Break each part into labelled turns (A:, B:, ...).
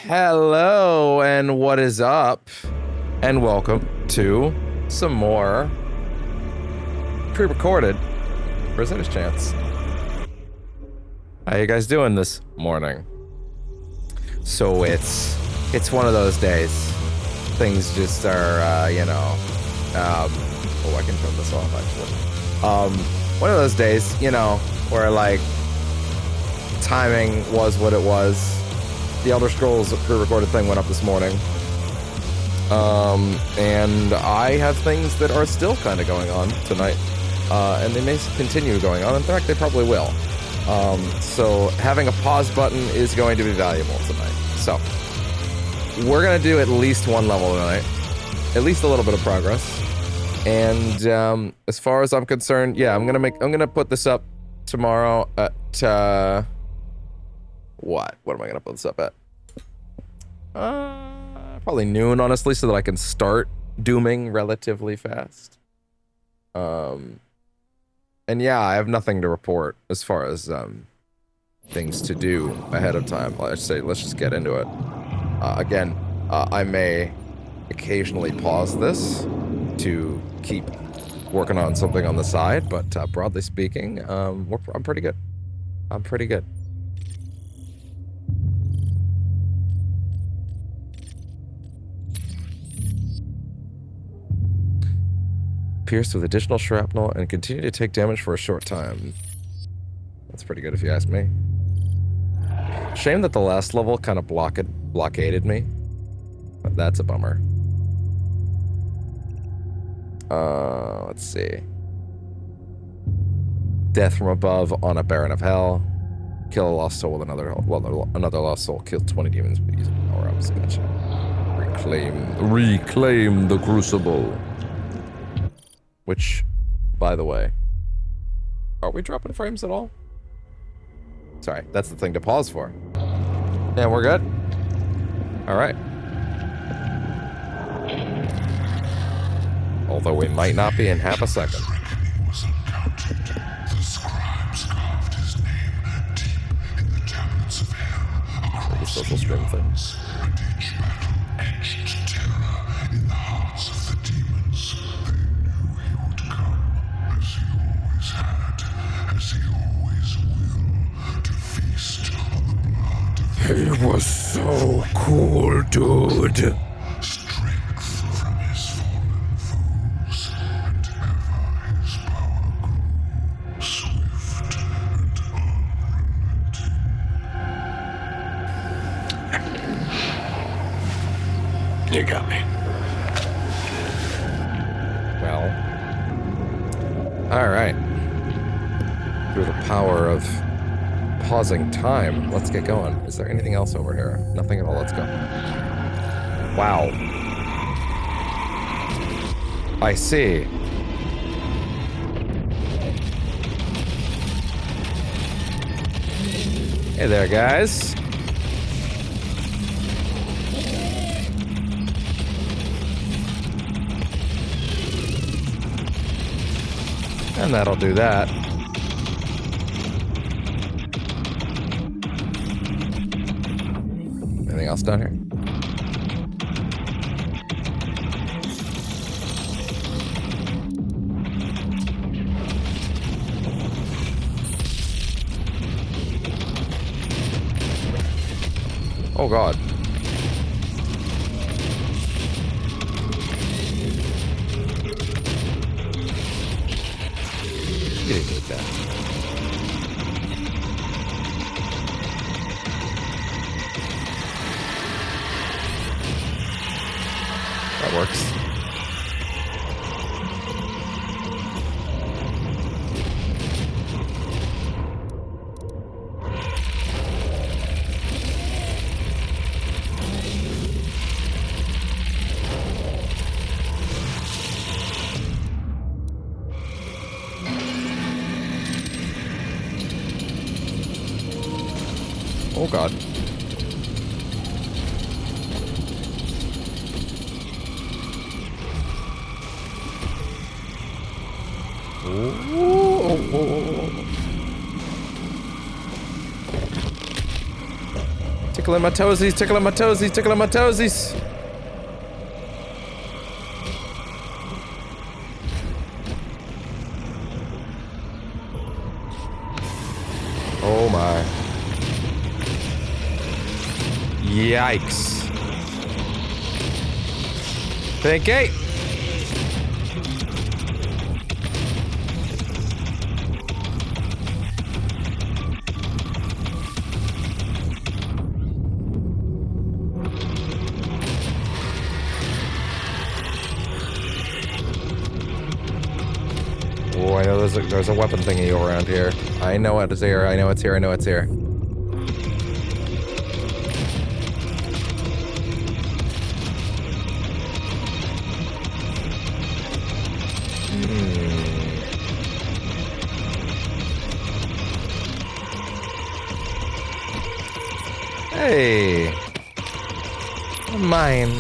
A: Hello, and what is up? And welcome to some more pre-recorded Rosita's Chance. How you guys doing this morning? So it's one of those days. Things just are, oh, I can turn this off actually. One of those days, where like timing was what it was. The Elder Scrolls pre-recorded thing went up this morning. And I have things that are still kind of going on tonight. And they may continue going on. In fact, they probably will. So having a pause button is going to be valuable tonight. So we're going to do at least one level tonight. At least a little bit of progress. And as far as I'm concerned, yeah, I'm going to put this up tomorrow at what am I gonna put this up at? Probably noon, honestly, so that I can start dooming relatively fast. And yeah, I have nothing to report as far as things to do ahead of time. Let's just get into it. Again, I may occasionally pause this to keep working on something on the side, but broadly speaking, I'm pretty good. I'm pretty good. Pierced with additional shrapnel and continue to take damage for a short time. That's pretty good if you ask me. Shame that the last level kind of blockaded me. But that's a bummer. Let's see. Death from above on a Baron of Hell. Kill a lost soul with another lost soul. Kill 20 demons using power-ups. Gotcha. Reclaim the Crucible. Which, by the way, are we dropping frames at all? Sorry, that's the thing to pause for. Yeah, we're good? Alright. Although we might not be in half a second. The social stream thing. He was so cool, dude.
B: Strength from his fallen foes, and ever his power grew, swift and unrelenting. You got me.
A: Well, all right. Through the power of pausing time, let's get going. Is there anything else over here? Nothing at all. Let's go. Wow. I see. Hey there, guys. And that'll do that. Anything else down here? Oh God. You didn't get that. That works. Oh God. Tickling my toesies, tickling my toesies, tickling my toesies. Oh my. Yikes. Pinky! Oh, I know there's a weapon thingy around here. I know it's here, I know it's here, I know it's here. Hey. Mine.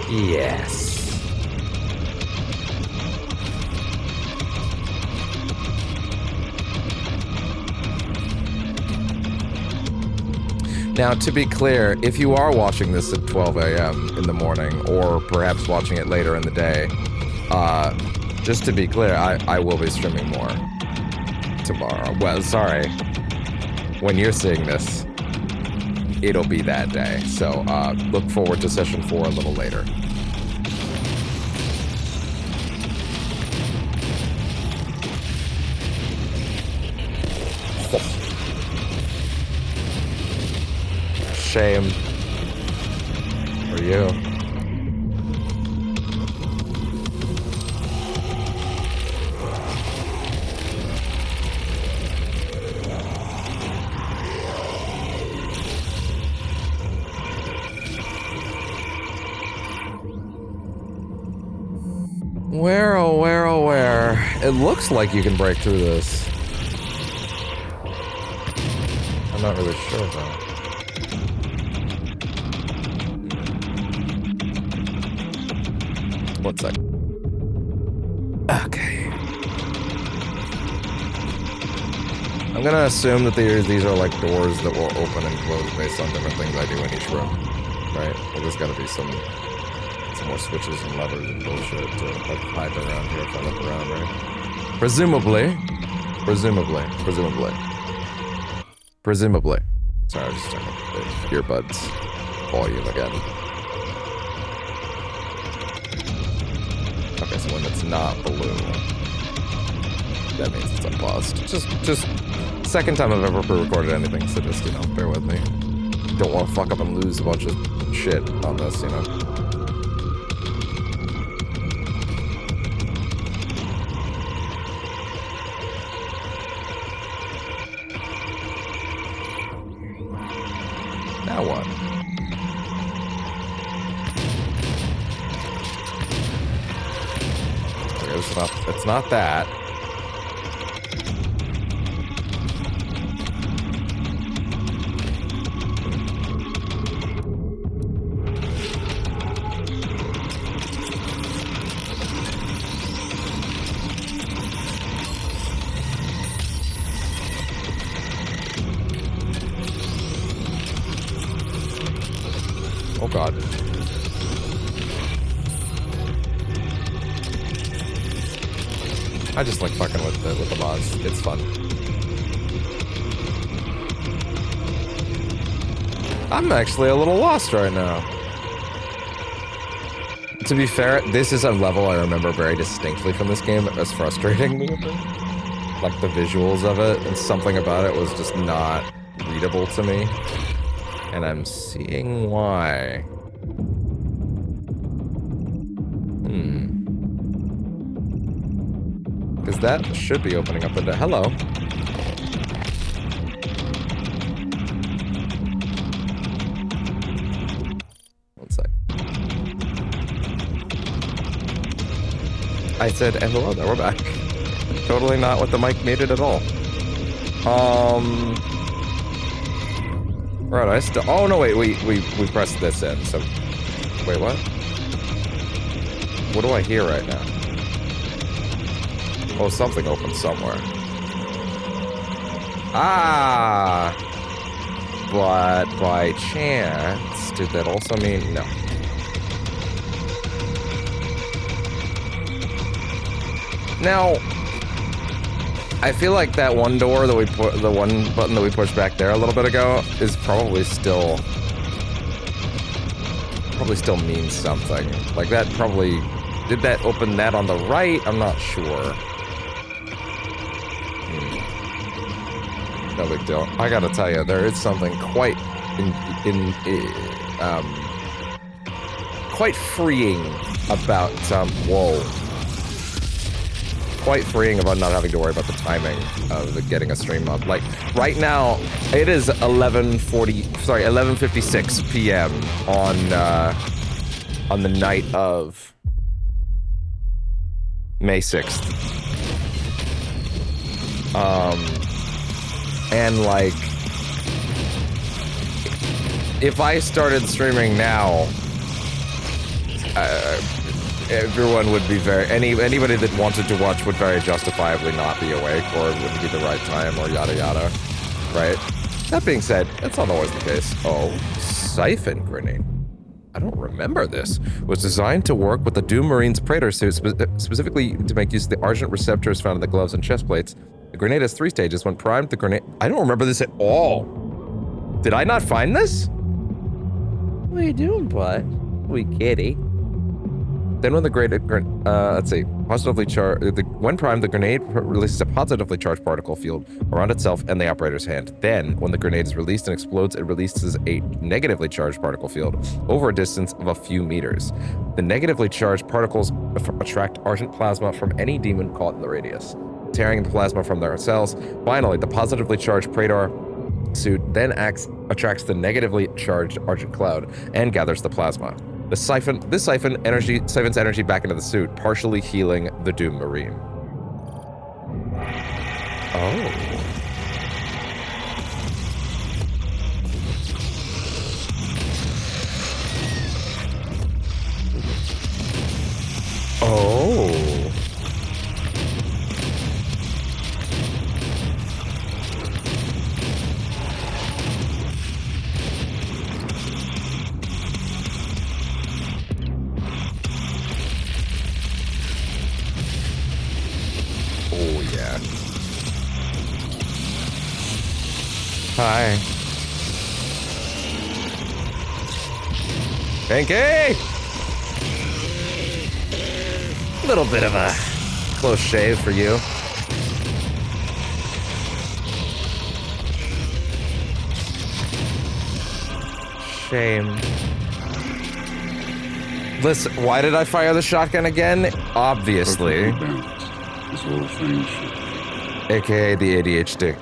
A: Yes. Now, to be clear, if you are watching this at 12 a.m. in the morning, or perhaps watching it later in the day, just to be clear, I will be streaming more tomorrow. Well, sorry. When you're seeing this, it'll be that day. So, look forward to session 4 a little later. Shame for you. Where, oh where, oh where? It looks like you can break through this. I'm not really sure though. One sec. Okay. I'm gonna assume that these are like doors that will open and close based on different things I do in each room. Right? Well, there's gotta be some more switches and levers and bullshit to like hide around here if I look around, right? Presumably. Sorry, I was just turning the earbuds volume again. Okay, so when it's not blue, that means it's unpaused. Just second time I've ever pre-recorded anything, so just, you know, bear with me. Don't want to fuck up and lose a bunch of shit on this, you know? Now what? It's not that. Oh God. I just like fucking with the mods. It's fun. I'm actually a little lost right now. To be fair, this is a level I remember very distinctly from this game that was frustrating me a bit. Like the visuals of it and something about it was just not readable to me. And I'm seeing why. Because that should be opening up into... Hello. One sec. I said, and hello there, we're back. Totally not what the mic needed at all. Right, I still... Oh, no, wait, we pressed this in, so... Wait, what? What do I hear right now? Oh, something opened somewhere. Ah! but by chance, did that also mean no? Now, I feel like that one door that we put, the one button that we pushed back there a little bit ago, is probably still means something. Like that probably, did that open that on the right? I'm not sure. No big deal. I gotta tell you, there is something quite quite freeing about whoa. Quite freeing about not having to worry about the timing of getting a stream up. Like right now, it is 11:56 p.m. on the night of May 6th. And like, if I started streaming now, everyone would be anybody that wanted to watch would very justifiably not be awake, or it wouldn't be the right time, or yada yada, right? That being said, that's not always the case. Oh, siphon grenade. I don't remember this. Was designed to work with the Doom Marine's Praetor suit, specifically to make use of the argent receptors found in the gloves and chest plates. The grenade has 3 stages. When primed, the grenade... I don't remember this at all. Did I not find this? What are you doing, bud? We kitty. Then when the grenade, let's see, positively charged, when primed, the grenade releases a positively charged particle field around itself and the operator's hand. Then, when the grenade is released and explodes, it releases a negatively charged particle field over a distance of a few meters. The negatively charged particles attract argent plasma from any demon caught in the radius, tearing the plasma from their cells. Finally, the positively charged Praetor suit then attracts the negatively charged argent cloud and gathers the plasma. This siphons energy back into the suit, partially healing the Doom Marine. Oh. Oh. Oh, yeah. Hi. Pinky! A little bit of a close shave for you. Shame. Listen, why did I fire the shotgun again? Obviously. AKA the ADHD.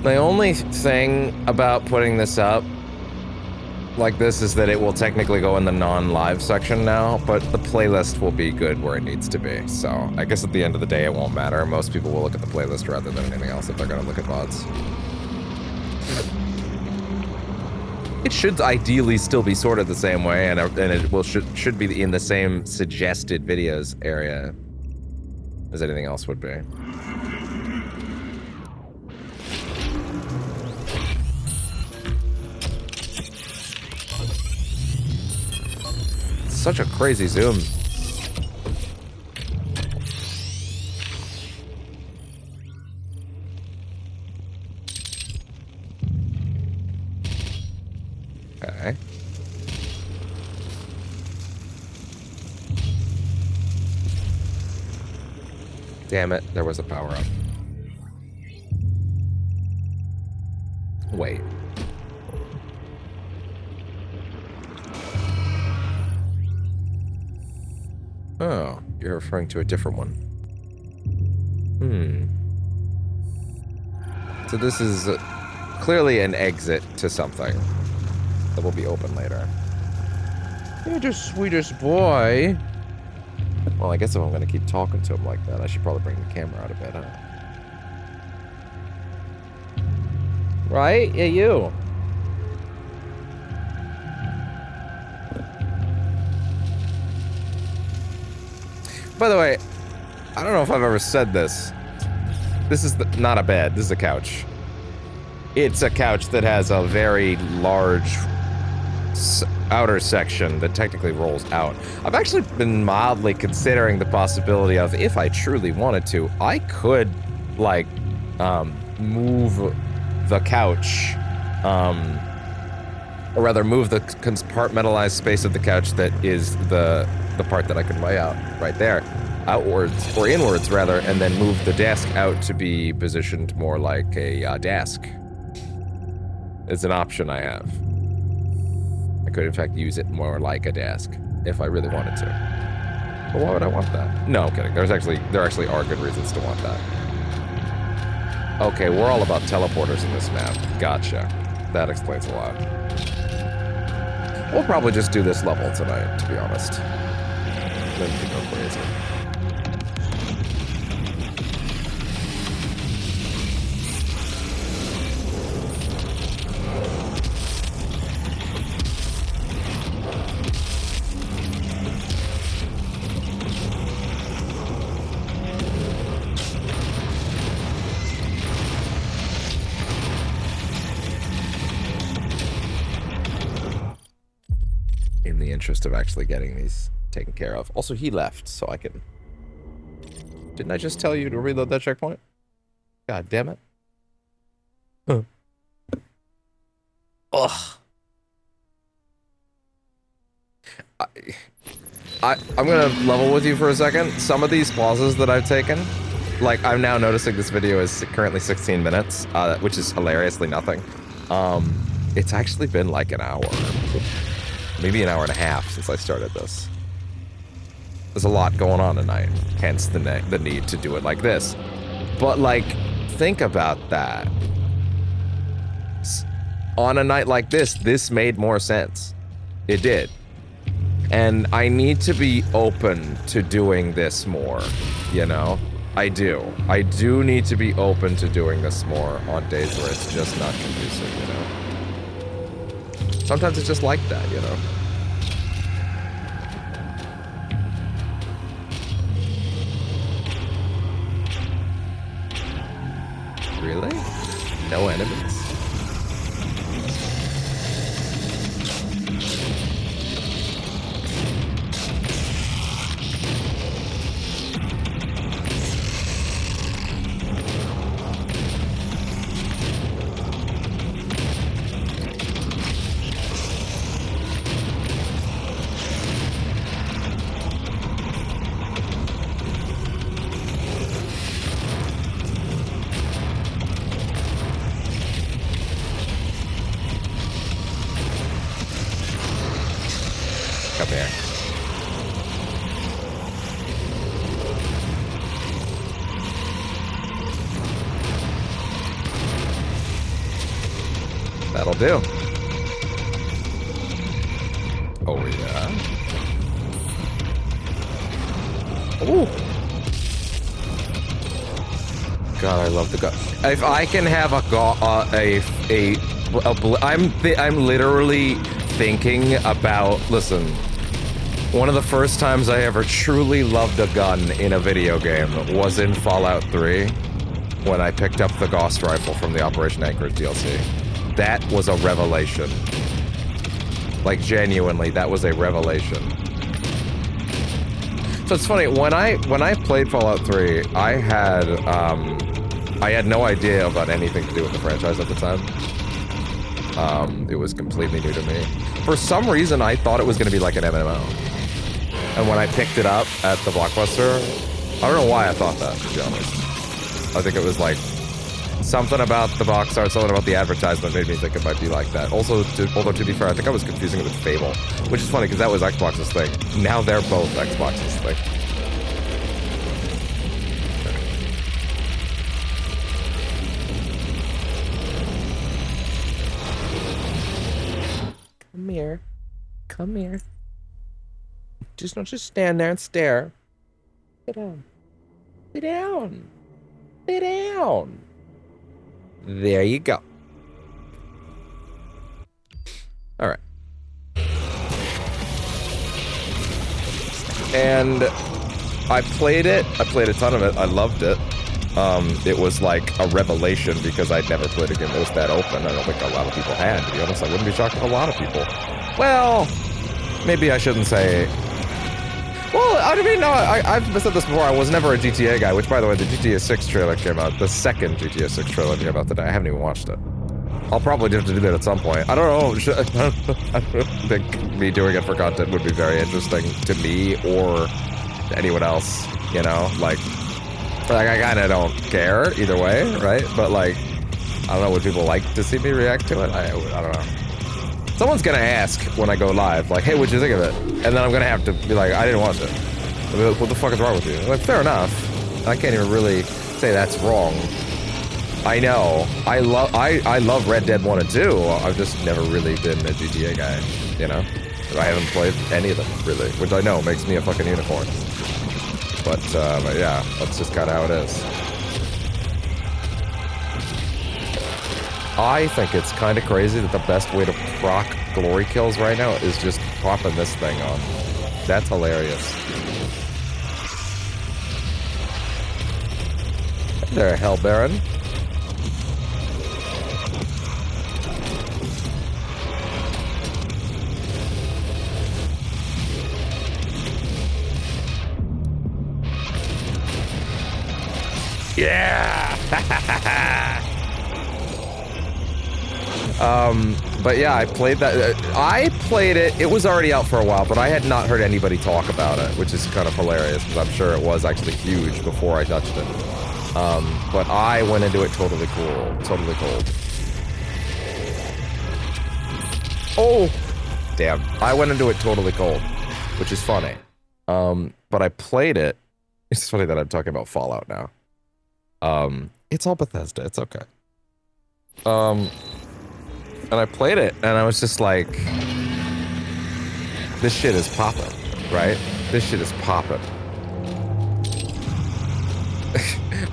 A: My only thing about putting this up like this is that it will technically go in the non-live section now, but the playlist will be good where it needs to be. So I guess at the end of the day, it won't matter. Most people will look at the playlist rather than anything else if they're gonna look at VODs. It should ideally still be sorted the same way, and it will should be in the same suggested videos area as anything else would be. Such a crazy zoom. Okay. Damn it, there was a power up. Wait. Oh, you're referring to a different one. So this is clearly an exit to something that will be open later. You're the sweetest boy. Well, I guess if I'm gonna keep talking to him like that, I should probably bring the camera out a bit, huh? Right? Yeah, you. By the way, I don't know if I've ever said this. This is not a bed, this is a couch. It's a couch that has a very large outer section that technically rolls out. I've actually been mildly considering the possibility of, if I truly wanted to, I could, like, move the couch, or rather move the compartmentalized space of the couch that is the part that I can lay out right there, outwards, or inwards rather, and then move the desk out to be positioned more like a desk. It's an option I have. I could in fact use it more like a desk if I really wanted to. But why would I want that? No, I'm kidding. There actually are good reasons to want that. Okay, we're all about teleporters in this map. Gotcha. That explains a lot. We'll probably just do this level tonight, to be honest. Then we can go crazy. In the interest of actually getting these taken care of. Also, he left, so I can... Didn't I just tell you to reload that checkpoint? God damn it. Huh. Ugh. I'm gonna level with you for a second. Some of these pauses that I've taken, like, I'm now noticing this video is currently 16 minutes, which is hilariously nothing. It's actually been like an hour. Maybe an hour and a half since I started this. There's a lot going on tonight, hence the need to do it like this. But, like, think about that. On a night like this made more sense. It did. And I need to be open to doing this more, you know? I do. I do need to be open to doing this more on days where it's just not conducive, you know? Sometimes it's just like that, you know? Really? No enemies? Come here. That'll do. Oh, yeah. Ooh. God, I love the gun. If I can have I'm literally thinking about, listen, one of the first times I ever truly loved a gun in a video game was in Fallout 3, when I picked up the Gauss rifle from the Operation Anchorage DLC. That was a revelation. Like, genuinely, that was a revelation. So it's funny, when I played Fallout 3, I had no idea about anything to do with the franchise at the time. It was completely new to me. For some reason, I thought it was going to be like an MMO. And when I picked it up at the Blockbuster, I don't know why I thought that, to be honest. I think it was like something about the box art, something about the advertisement made me think it might be like that. Also, although to be fair, I think I was confusing it with Fable, which is funny because that was Xbox's thing. Now they're both Xbox's thing. Come here. Come here. Just don't just stand there and stare. Sit down. Sit down. Sit down. There you go. All right. And I played it. I played a ton of it. I loved it. It was like a revelation because I'd never played a game that was that open. I don't think a lot of people had, to be honest. I wouldn't be shocked if a lot of people. Well, maybe I shouldn't say. Well, I mean, no, I've said this before. I was never a GTA guy, which, by the way, the GTA 6 trailer came out. The second GTA 6 trailer came out today. I haven't even watched it. I'll probably have to do it at some point. I don't know. I don't think me doing it for content would be very interesting to me or to anyone else, you know? Like I kind of don't care either way, right? But, like, I don't know, would people like to see me react to it? I don't know. Someone's gonna ask when I go live, like, hey, what'd you think of it? And then I'm gonna have to be like, I didn't watch it. What the fuck is wrong with you? Like, fair enough. I can't even really say that's wrong. I know. I love Red Dead 1 and 2. I've just never really been a GTA guy, you know? I haven't played any of them, really, which I know makes me a fucking unicorn. But yeah, that's just kind of how it is. I think it's kind of crazy that the best way to proc glory kills right now is just popping this thing on. That's hilarious. Hey there, Hell Baron. Yeah! But yeah, I played that. I played it. It was already out for a while, but I had not heard anybody talk about it, which is kind of hilarious because I'm sure it was actually huge before I touched it. But I went into it totally cool, totally cold. Oh, damn! I went into it totally cold, which is funny. But I played it. It's funny that I'm talking about Fallout now. It's all Bethesda. It's okay. And I played it, and I was just like, this shit is popping, right? This shit is popping.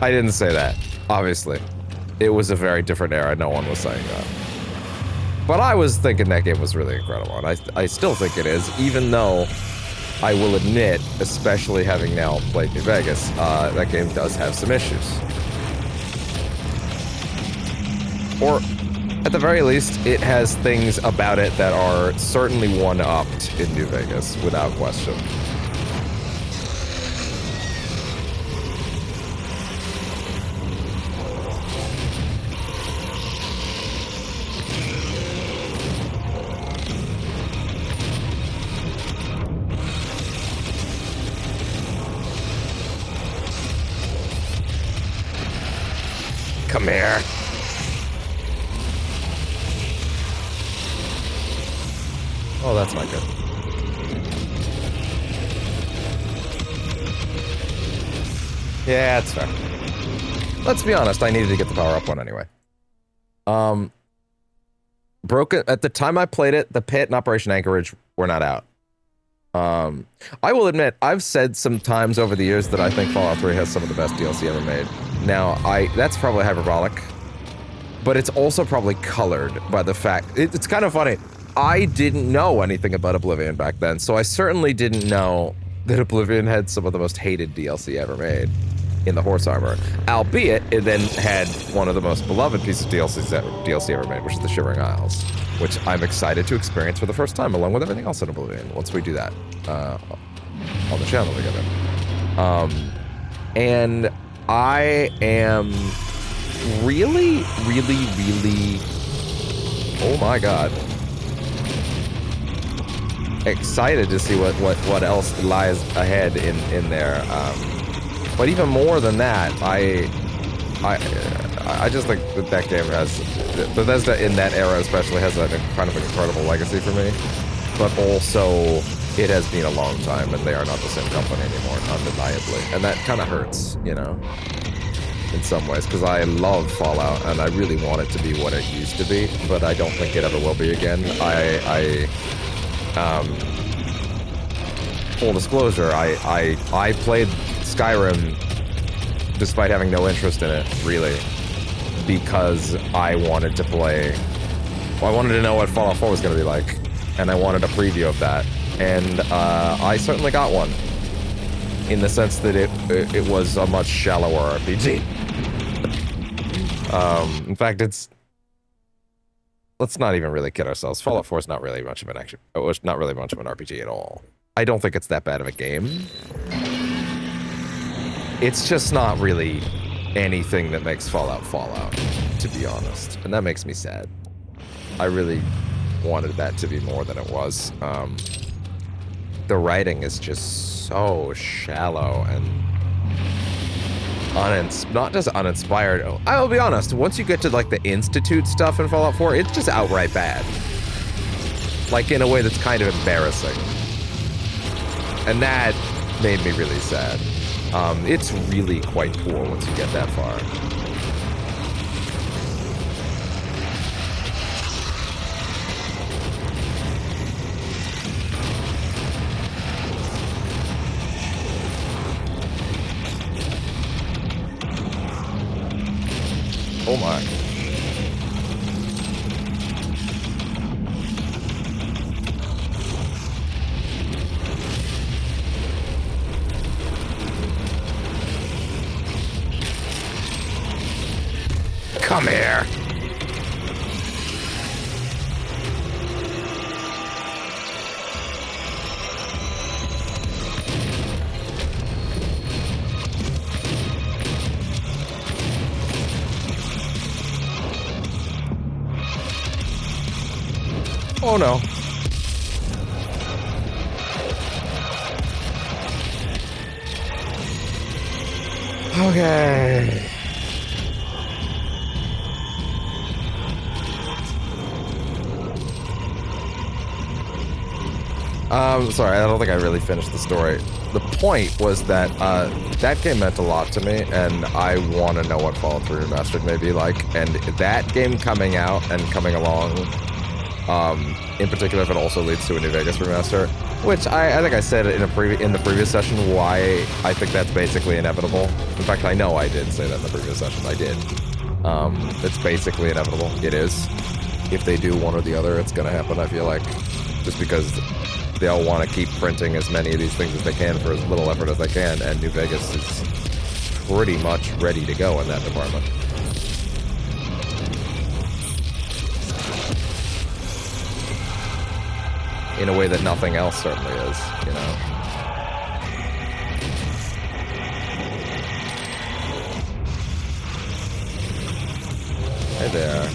A: I didn't say that, obviously. It was a very different era. No one was saying that. But I was thinking that game was really incredible, and I still think it is, even though I will admit, especially having now played New Vegas, that game does have some issues. Or, at the very least, it has things about it that are certainly one-upped in New Vegas, without question. Come here. Oh, that's not good. Yeah, it's fair. Let's be honest, I needed to get the power-up one anyway. Broken at the time I played it, the pit and Operation Anchorage were not out. I will admit, I've said some times over the years that I think Fallout 3 has some of the best DLC ever made. Now, that's probably hyperbolic, but it's also probably colored by the fact... It's kind of funny. I didn't know anything about Oblivion back then, so I certainly didn't know that Oblivion had some of the most hated DLC ever made in the horse armor. Albeit, it then had one of the most beloved pieces of DLC ever made, which is the Shivering Isles, which I'm excited to experience for the first time, along with everything else in Oblivion, once we do that on the channel together. And I am really, really, really... Oh my god. Excited to see what else lies ahead in there. But even more than that, I just think that game has Bethesda in that era especially has a kind of an incredible legacy for me. But also, it has been a long time, and they are not the same company anymore, undeniably, and that kind of hurts, you know, in some ways, because I love Fallout and I really want it to be what it used to be, but I don't think it ever will be again. Full disclosure, I played Skyrim despite having no interest in it, really, because I wanted to play... Well, I wanted to know what Fallout 4 was going to be like, and I wanted a preview of that, and I certainly got one. in the sense that it was a much shallower RPG. In fact, let's not even really kid ourselves. Fallout 4 is not really much of an action. It was not really much of an RPG at all. I don't think it's that bad of a game. It's just not really anything that makes Fallout, to be honest. And that makes me sad. I really wanted that to be more than it was. The writing is just so shallow and not just uninspired. I will be honest, once you get to like the Institute stuff in Fallout 4, it's just outright bad. Like in a way that's kind of embarrassing. And that made me really sad. It's really quite poor once you get that far. Oh my. Come here. Oh no. Okay. Sorry, I don't think I really finished the story. The point was that that game meant a lot to me, and I want to know what Fallout 3 Remastered may be like. And that game coming out and coming along, in particular, if it also leads to a New Vegas remaster, which I think I said in the previous session why I think that's basically inevitable. In fact, I know I did say that in the previous session. I did. It's basically inevitable. It is. If they do one or the other, it's gonna happen. I feel like, just because they'll want to keep printing as many of these things as they can for as little effort as they can, and New Vegas is pretty much ready to go in that department. In a way that nothing else certainly is, you know. Hey there.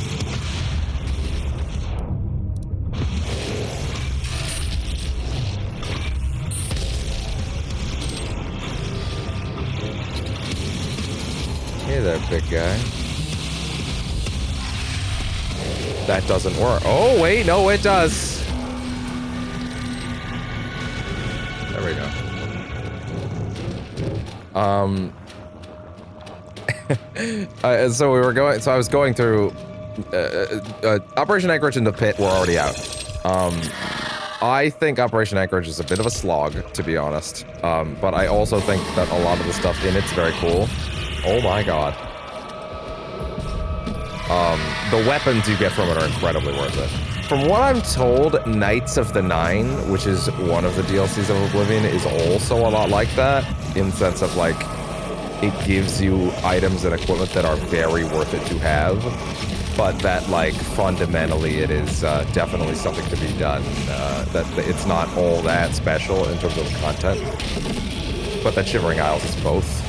A: Hey there, big guy. That doesn't work. Oh, wait, no, it does. There we go. So we were going. So I was going through. Operation Anchorage and the Pit were already out. I think Operation Anchorage is a bit of a slog, to be honest. But I also think that a lot of the stuff in it's very cool. Oh my god. The weapons you get from it are incredibly worth it. From what I'm told, Knights of the Nine, which is one of the DLCs of Oblivion, is also a lot like that, in the sense of, like, it gives you items and equipment that are very worth it to have, but that, like, fundamentally it is definitely something to be done. That it's not all that special in terms of content, but that Shivering Isles is both,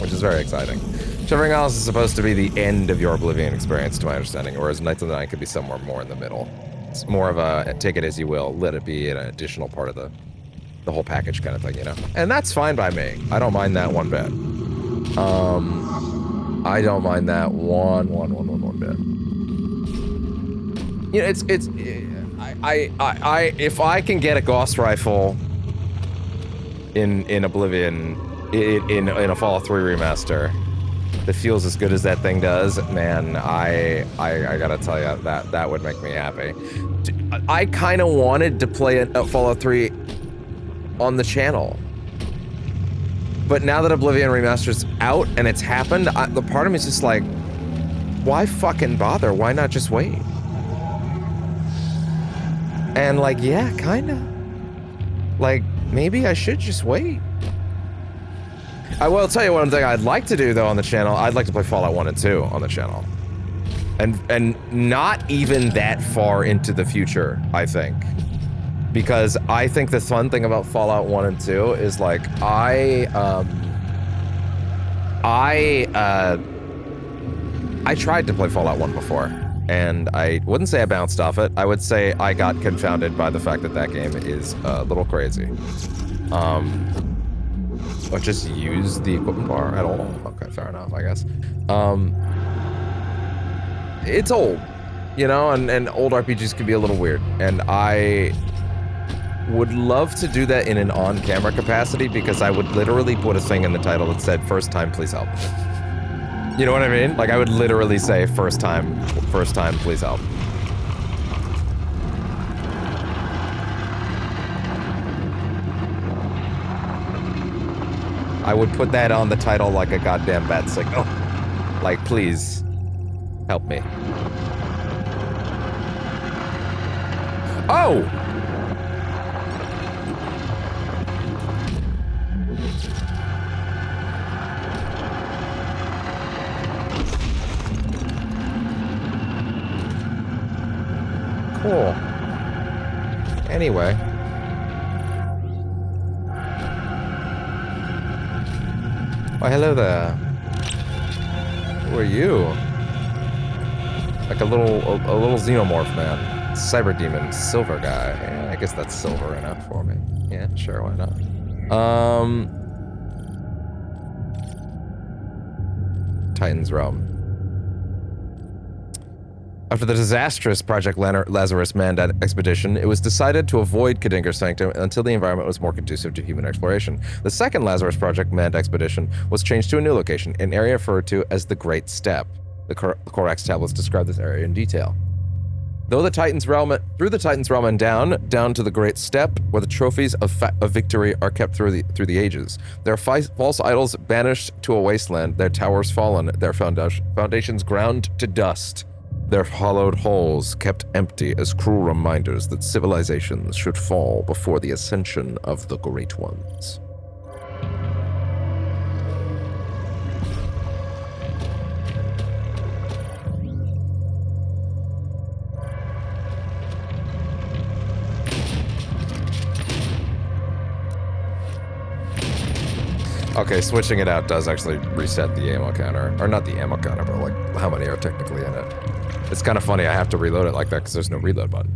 A: which is very exciting. Shivering Isles is supposed to be the end of your Oblivion experience, to my understanding, whereas Knights of the Nine could be somewhere more in the middle. It's more of a take it as you will, let it be an additional part of the whole package kind of thing, you know? And that's fine by me. I don't mind that one bit. I don't mind that one bit. You know, if I can get a Gauss rifle in Oblivion, in a Fallout 3 remaster, that feels as good as that thing does, man, I gotta tell you, that would make me happy. I kind of wanted to play a Fallout 3 on the channel, but now that Oblivion Remaster's out and it's happened, the part of me is just like, why fucking bother? Why not just wait? And like, yeah, kinda. like, maybe I should just wait. I will tell you one thing I'd like to do, though, on the channel. I'd like to play Fallout 1 and 2 on the channel. And not even that far into the future, I think. Because I think the fun thing about Fallout 1 and 2 is, like, I tried to play Fallout 1 before, and I wouldn't say I bounced off it. I would say I got confounded by the fact that that game is a little crazy. Or just use the equipment bar at all. Okay, fair enough, I guess. It's old, you know, and old RPGs can be a little weird. And I would love to do that in an on-camera capacity because I would literally put a thing in the title that said, "First time, please help." You know what I mean? Like, I would literally say, first time, please help. I would put that on the title like a goddamn bat signal. Like, please, help me. Oh! Cool. Anyway. Why, hello there. Who are you? Like a little xenomorph man. Cyber demon, silver guy. Yeah, I guess that's silver enough for me. Yeah, sure, why not? Titan's Realm. After the disastrous Project Lazarus manned expedition, it was decided to avoid Kadinger's Sanctum until the environment was more conducive to human exploration. The second Lazarus Project manned expedition was changed to a new location, an area referred to as the Great Steppe. The Corax tablets describe this area in detail. Through the Titan's Realm and down to the Great Steppe, where the trophies of victory are kept through the ages. Their false idols banished to a wasteland, their towers fallen, their foundations ground to dust. Their hollowed halls kept empty as cruel reminders that civilizations should fall before the ascension of the Great Ones. Okay, switching it out does actually reset the ammo counter. Or not the ammo counter, but like how many are technically in it. It's kind of funny I have to reload it like that because there's no reload button.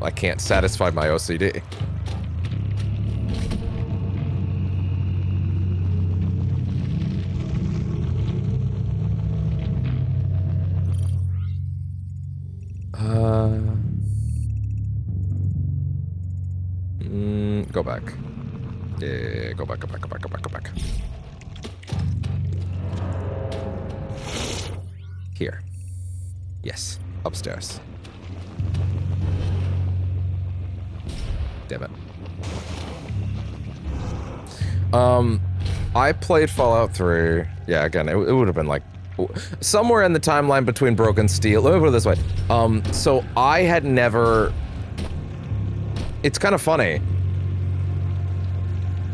A: I can't satisfy my OCD. Go back. Yeah, go back. Here. Yes, upstairs. Damn it. I played Fallout 3. Yeah, again, it would have been like somewhere in the timeline between Broken Steel. Let me put it this way. So I had never. It's kind of funny.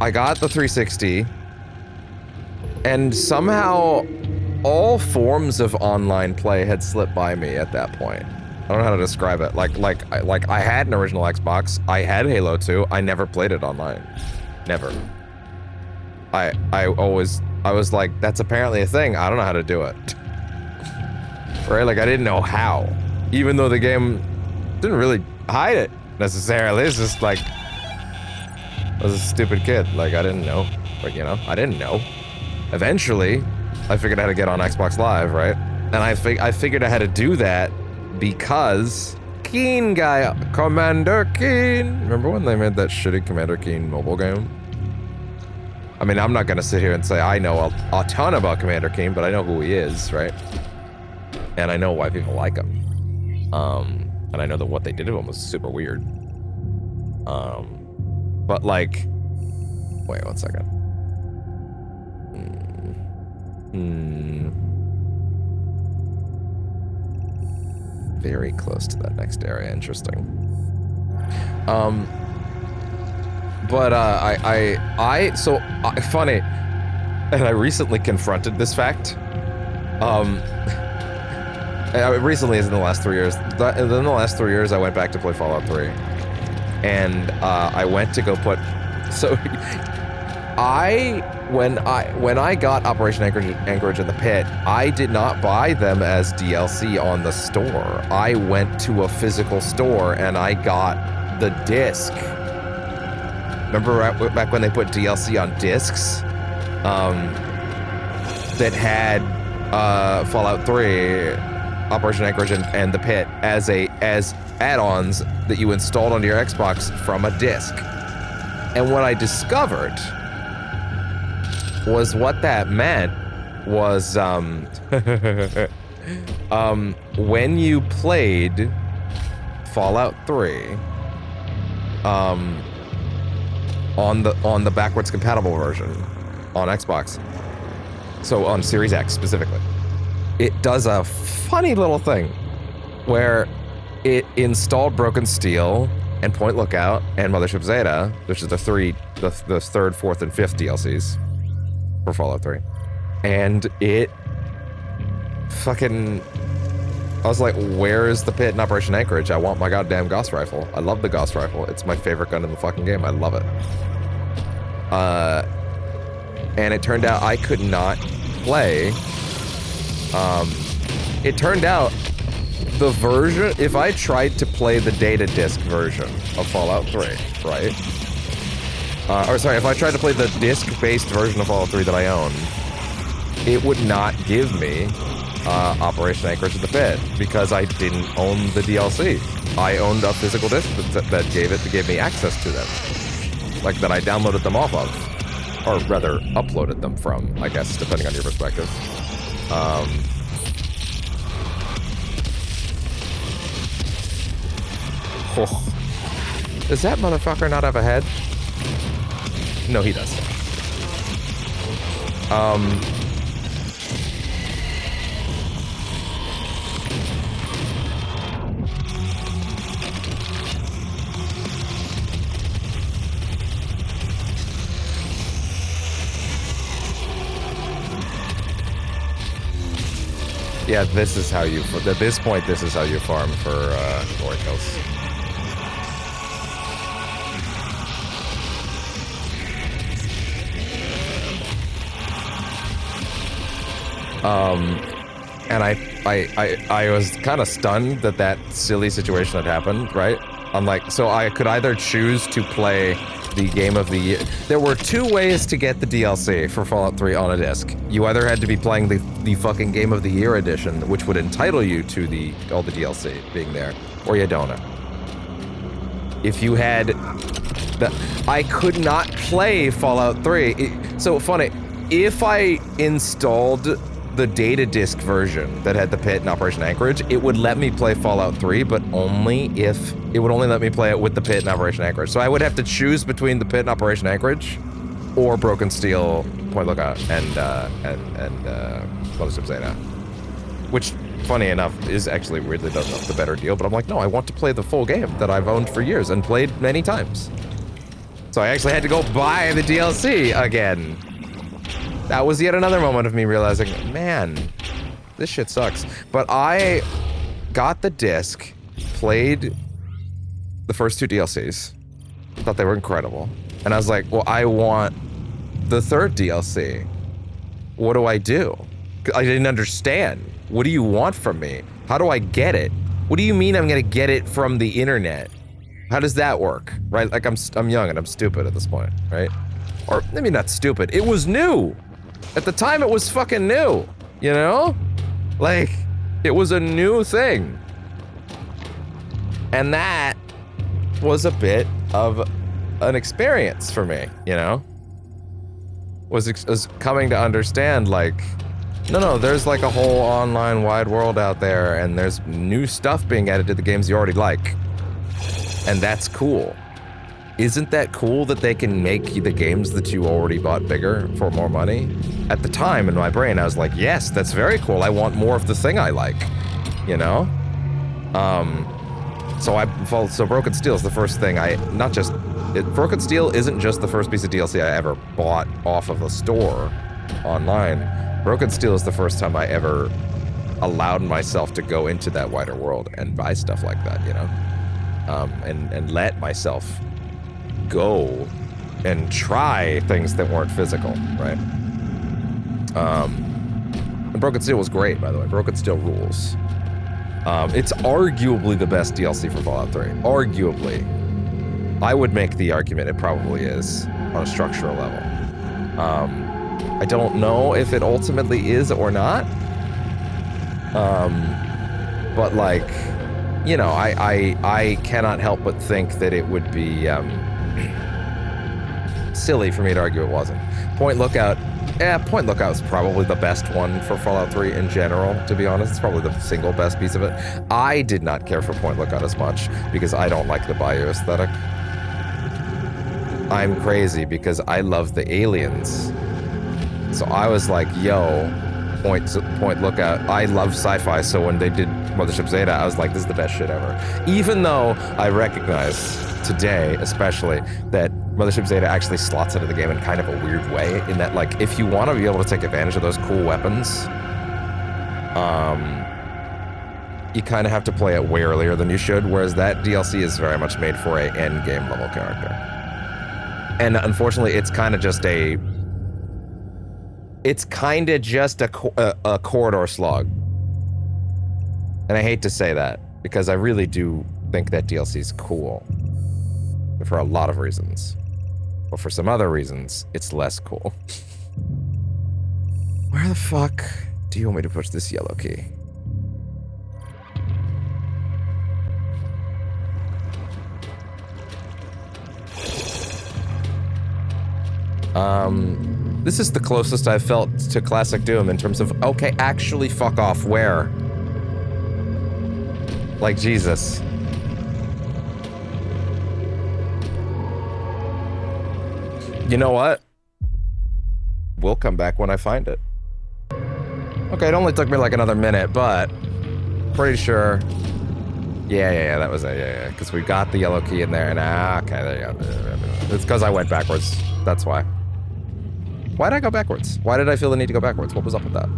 A: I got the 360, and somehow all forms of online play had slipped by me at that point. I don't know how to describe it. Like I had an original Xbox. I had Halo 2. I never played it online. Never. I was like, that's apparently a thing. I don't know how to do it. Right? Like, I didn't know how. Even though the game didn't really hide it necessarily. It's just like, I was a stupid kid. Like, I didn't know. But, you know, I didn't know. Eventually, I figured out how to get on Xbox Live, right? And I figured out how to do that because Keen guy, Commander Keen. Remember when they made that shitty Commander Keen mobile game? I mean, I'm not gonna sit here and say I know a ton about Commander Keen, but I know who he is, right? And I know why people like him. And I know that what they did to him was super weird. But like, wait 1 second. Very close to that next area. Interesting. But funny, and I recently confronted this fact. Recently is in the last 3 years. In the last 3 years, I went back to play Fallout 3, and I went to go put. So, when I got Operation Anchorage in the Pit, I did not buy them as DLC on the store. I went to a physical store and I got the disc. Remember back when they put DLC on discs? That had Fallout 3, Operation Anchorage, and the Pit as add-ons that you installed onto your Xbox from a disc. And what I discovered was what that meant was when you played Fallout 3 on the backwards compatible version on Xbox, so on Series X specifically, it does a funny little thing where it installed Broken Steel and Point Lookout and Mothership Zeta, which is the third, fourth, and fifth DLCs for Fallout 3. And it fucking... I was like, where is the Pit in Operation Anchorage? I want my goddamn Gauss Rifle. I love the Gauss Rifle. It's my favorite gun in the fucking game. I love it. And it turned out I could not play... it turned out the version... If I tried to play the data disc version of Fallout 3, right? If I tried to play the disc-based version of Fallout 3 that I own, it would not give me Operation Anchorage in the Pit because I didn't own the DLC. I owned a physical disc that gave me access to them, like that I downloaded them off of, or rather uploaded them from, I guess, depending on your perspective. Does that motherfucker not have a head? No, he does. Yeah, this is how you... At this point, this is how you farm for glory kills. And I was kind of stunned that silly situation had happened, right? I'm like, so I could either choose to play the Game of the Year. There were two ways to get the DLC for Fallout 3 on a disc. You either had to be playing the fucking Game of the Year edition, which would entitle you to all the DLC being there, or you don't. If you had... I could not play Fallout 3. So funny, if I installed the data disc version that had the Pit and Operation Anchorage, it would let me play Fallout 3, but only if it would only let me play it with the Pit and Operation Anchorage. So I would have to choose between the Pit and Operation Anchorage or Broken Steel, Point Lookout, and Mothership Zeta. Which, funny enough, is actually weirdly the better deal, but I'm like, no, I want to play the full game that I've owned for years and played many times. So I actually had to go buy the DLC again. That was yet another moment of me realizing, man, this shit sucks. But I got the disc, played the first two DLCs, thought they were incredible. And I was like, well, I want the third DLC. What do? I didn't understand. What do you want from me? How do I get it? What do you mean I'm gonna get it from the internet? How does that work, right? Like I'm young and I'm stupid at this point, right? Or maybe not stupid, it was new. At the time, it was fucking new, you know? Like, it was a new thing. And that was a bit of an experience for me, you know? Was coming to understand, like, no, there's like a whole online wide world out there, and there's new stuff being added to the games you already like. And that's cool. Isn't that cool that they can make the games that you already bought bigger for more money? At the time, in my brain, I was like, yes, that's very cool. I want more of the thing I like, you know? So Broken Steel is the first thing not just Broken Steel isn't just the first piece of DLC I ever bought off of a store online. Broken Steel is the first time I ever allowed myself to go into that wider world and buy stuff like that, you know? And let myself go and try things that weren't physical, right? And Broken Steel was great, by the way. Broken Steel rules. It's arguably the best DLC for Fallout 3. Arguably. I would make the argument it probably is on a structural level. I don't know if it ultimately is or not. But like, you know, I cannot help but think that it would be silly for me to argue it wasn't. Point Lookout is probably the best one for Fallout 3 in general, to be honest. It's probably the single best piece of it. I did not care for Point Lookout as much because I don't like the Bayou aesthetic. I'm crazy because I love the aliens. So I was like, yo, Point Lookout. I love sci-fi, so when they did Mothership Zeta, I was like, this is the best shit ever. Even though I recognize today, especially, that Mothership Zeta actually slots into the game in kind of a weird way, in that, like, if you want to be able to take advantage of those cool weapons, you kind of have to play it way earlier than you should, whereas that DLC is very much made for a end game level character. And unfortunately, it's kind of just a corridor slog. And I hate to say that, because I really do think that DLC is cool. For a lot of reasons. But for some other reasons, it's less cool. Where the fuck do you want me to push this yellow key? This is the closest I've felt to classic Doom in terms of, okay, actually fuck off, where? Like, Jesus. You know what? We'll come back when I find it. Okay, it only took me like another minute, but pretty sure. Yeah, that was it, yeah. Because we got the yellow key in there, and okay, there you go. It's because I went backwards. That's why. Why did I go backwards? Why did I feel the need to go backwards? What was up with that?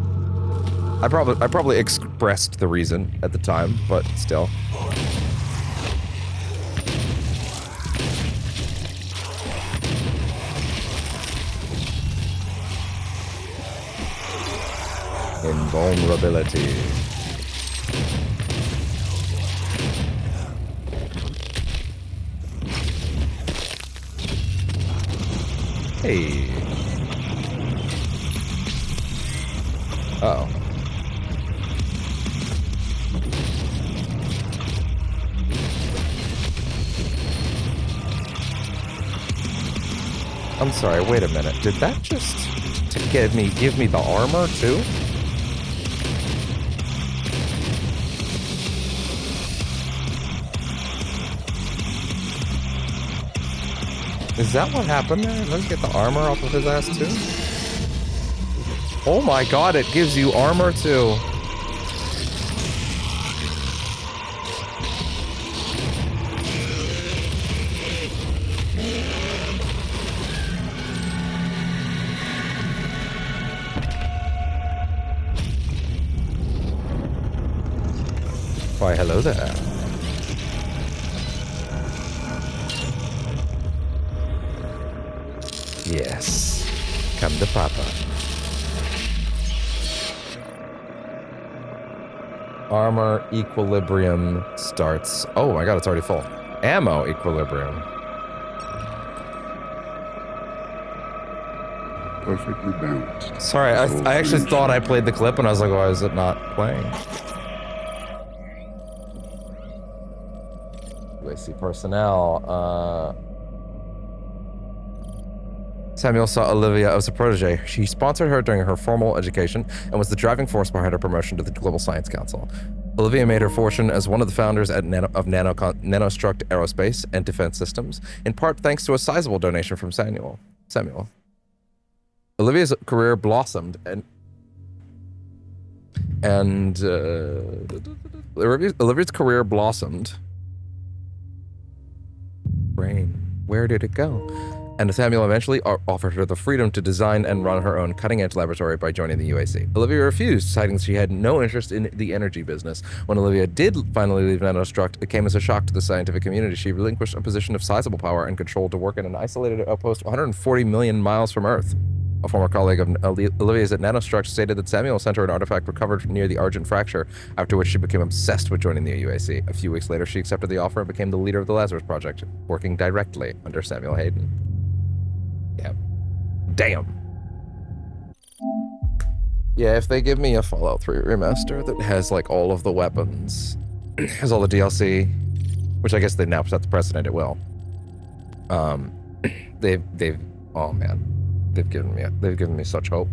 A: I probably expressed the reason at the time, but still. Invulnerability. Hey. Uh-oh. I'm sorry, wait a minute. Did that just give me the armor too? Is that what happened there? Let's get the armor off of his ass too? Oh my god, it gives you armor too. Why, hello there. Yes. Come to Papa. Armor equilibrium starts. Oh my god, it's already full. Ammo equilibrium.
B: Perfectly balanced.
A: Sorry, I actually thought I played the clip and I was like, why is it not playing? UAC personnel. Samuel saw Olivia as a protege. She sponsored her during her formal education and was the driving force behind her promotion to the Global Science Council. Olivia made her fortune as one of the founders of Nanostruct Aerospace and Defense Systems, in part thanks to a sizable donation from Samuel. Olivia's career blossomed Olivia's career blossomed. Brain. Where did it go? And Samuel eventually offered her the freedom to design and run her own cutting-edge laboratory by joining the UAC. Olivia refused, citing she had no interest in the energy business. When Olivia did finally leave Nanostruct, it came as a shock to the scientific community. She relinquished a position of sizable power and control to work in an isolated outpost 140 million miles from Earth. A former colleague of Olivia's at Nanostruct stated that Samuel sent her an artifact recovered near the Argent Fracture, after which she became obsessed with joining the UAC. A few weeks later, she accepted the offer and became the leader of the Lazarus Project, working directly under Samuel Hayden. Yeah. Damn. Yeah, if they give me a Fallout 3 remaster that has, like, all of the weapons, has all the DLC, which I guess they've now set the precedent it will. Oh man. They've given me such hope.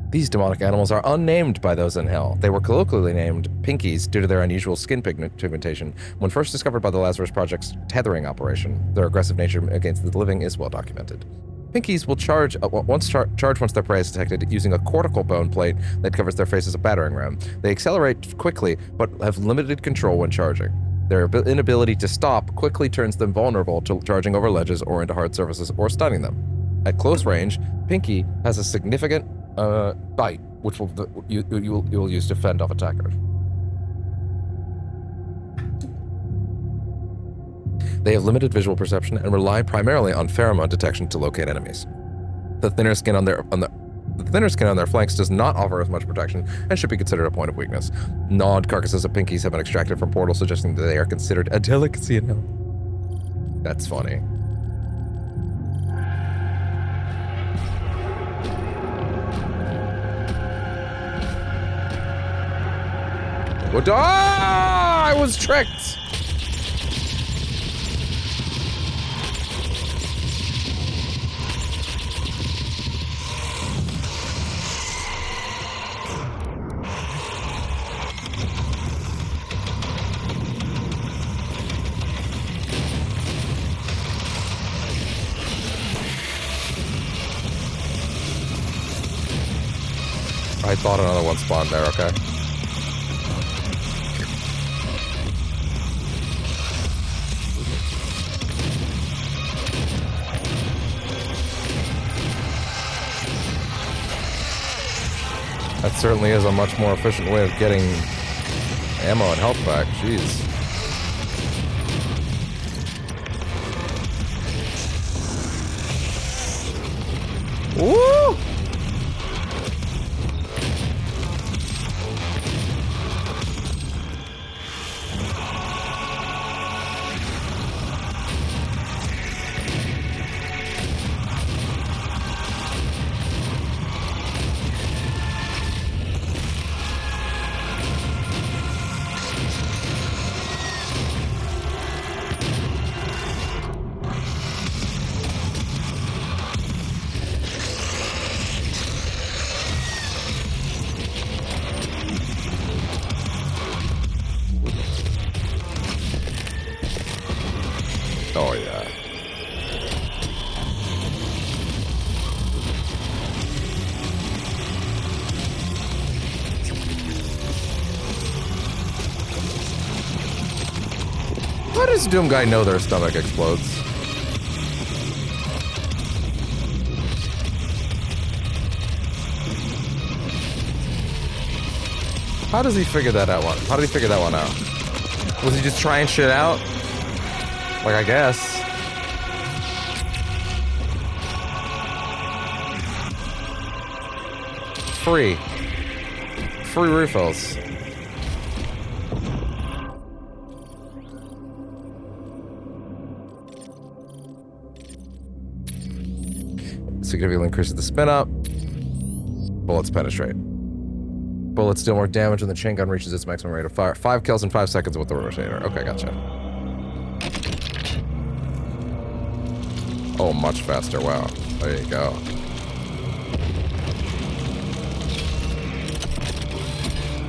A: These demonic animals are unnamed by those in Hell. They were colloquially named Pinkies due to their unusual skin pigmentation. When first discovered by the Lazarus Project's tethering operation, their aggressive nature against the living is well documented. Pinkies will charge once their prey is detected using a cortical bone plate that covers their face as a battering ram. They accelerate quickly, but have limited control when charging. Their inability to stop quickly turns them vulnerable to charging over ledges or into hard surfaces or stunning them. At close range, Pinky has a significant bite, which you will use to fend off attackers. They have limited visual perception and rely primarily on pheromone detection to locate enemies. The thinner skin on their flanks does not offer as much protection and should be considered a point of weakness. Gnawed carcasses of Pinkies have been extracted from portals, suggesting that they are considered a delicacy in hell. That's funny. I was tricked! I thought another one spawned there, okay. That certainly is a much more efficient way of getting ammo and health back. Jeez. Woo! Oh, yeah. How does Doom Guy know their stomach explodes? How does he figure that out? How did he figure that one out? Was he just trying shit out? Like, I guess. Free refills. Significantly increases the spin up. Bullets penetrate. Bullets deal more damage when the chain gun reaches its maximum rate of fire. 5 kills in 5 seconds with the rotator. Okay, gotcha. Oh, much faster. Wow. There you go.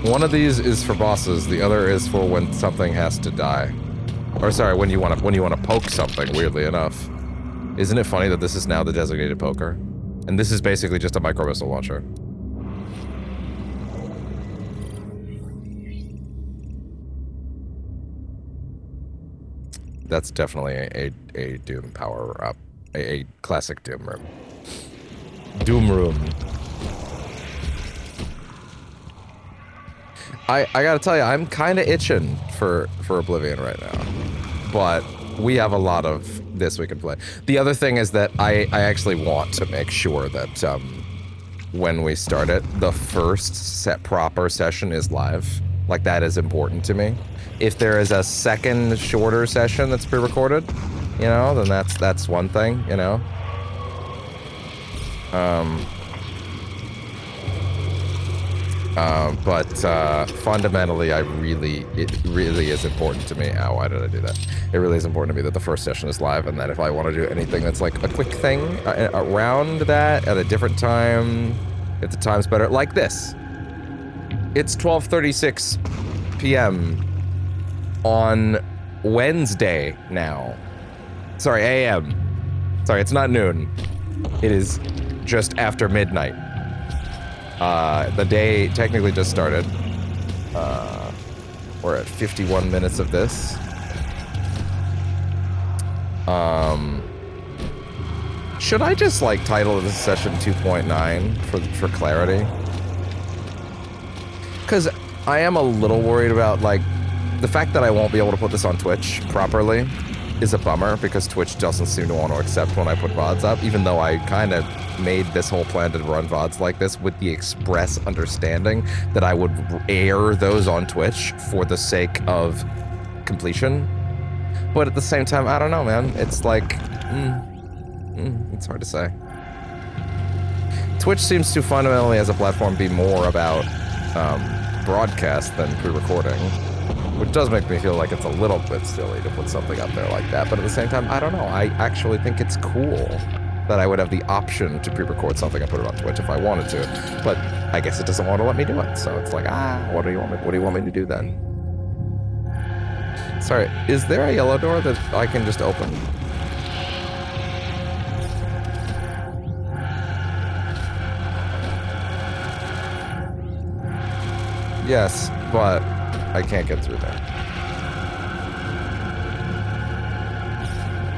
A: One of these is for bosses. The other is for when something has to die. Or sorry, when you want to poke something. Weirdly enough, isn't it funny that this is now the designated poker, and this is basically just a micro missile launcher. That's definitely a Doom power up, a classic Doom room. Doom room. I gotta tell you, I'm kind of itching for Oblivion right now, but we have a lot of this we can play. The other thing is that I actually want to make sure that when we start it, the first proper session is live. Like, that is important to me. If there is a second shorter session that's pre-recorded, you know, then that's one thing, you know. But fundamentally, it really is important to me. Ow, why did I do that? It really is important to me that the first session is live, and that if I want to do anything that's like a quick thing around that at a different time, if the time's better, like this. It's 12:36 p.m. on Wednesday now. Sorry, a.m. Sorry, it's not noon. It is just after midnight. The day technically just started. We're at 51 minutes of this. Should I just like title this session 2.9 for clarity? Because I am a little worried about like the fact that I won't be able to put this on Twitch properly is a bummer, because Twitch doesn't seem to want to accept when I put VODs up, even though I kind of made this whole plan to run VODs like this with the express understanding that I would air those on Twitch for the sake of completion. But at the same time, I don't know, man. It's like, it's hard to say. Twitch seems to fundamentally, as a platform, be more about broadcast than pre-recording, which does make me feel like it's a little bit silly to put something up there like that. But at the same time, I don't know. I actually think it's cool that I would have the option to pre-record something and put it on Twitch if I wanted to. But I guess it doesn't want to let me do it. So it's like, what do you want me to do then? Sorry, is there a yellow door that I can just open? Yes, but I can't get through there.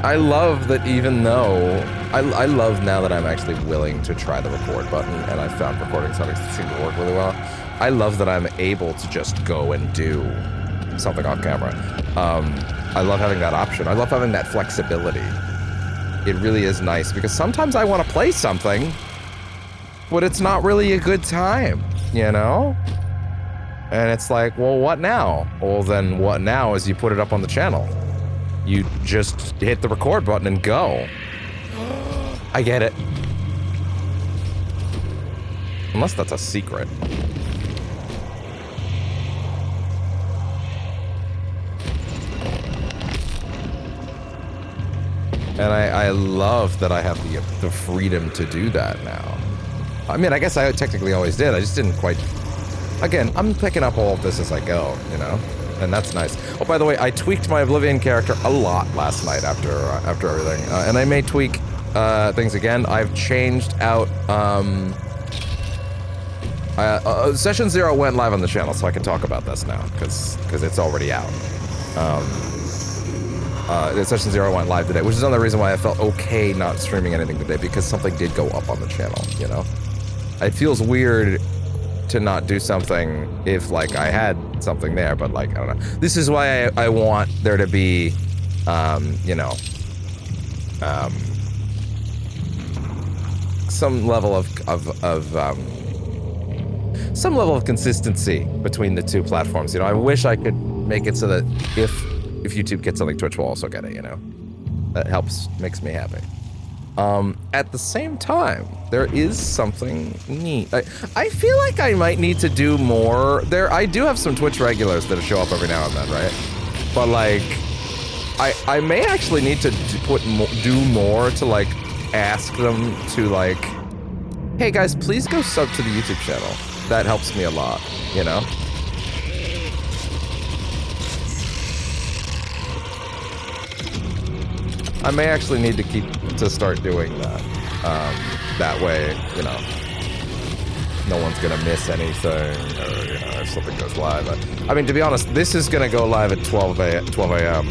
A: I love that, even though I love now that I'm actually willing to try the record button, and I found recording settings that seem to work really well. I love that I'm able to just go and do something off camera. I love having that option. I love having that flexibility. It really is nice, because sometimes I want to play something, but it's not really a good time, you know? And it's like, well, what now? Well, then what now is you put it up on the channel. You just hit the record button and go. I get it. Unless that's a secret. And I love that I have the freedom to do that now. I mean, I guess I technically always did. I just didn't quite... Again, I'm picking up all of this as I go, you know? And that's nice. Oh, by the way, I tweaked my Oblivion character a lot last night after everything. And I may tweak things again. I've changed out... Session 0 went live on the channel, so I can talk about this now, because it's already out. Session 0 went live today, which is another reason why I felt okay not streaming anything today, because something did go up on the channel, you know? It feels weird to not do something if, like, I had something there, but, like, I don't know. This is why I want there to be, you know, some level of consistency between the two platforms. You know, I wish I could make it so that if YouTube gets something, Twitch will also get it, you know? That helps, makes me happy. At the same time, there is something neat. I feel like I might need to do more. I do have some Twitch regulars that show up every now and then, right? But, like, I may actually need to do more to, like, ask them to, like, hey guys, please go sub to the YouTube channel. That helps me a lot, you know? I may actually need to start doing that. That way, you know. no one's gonna miss anything, or, you know, if something goes live. I mean, to be honest, this is gonna go live at 12 a.m.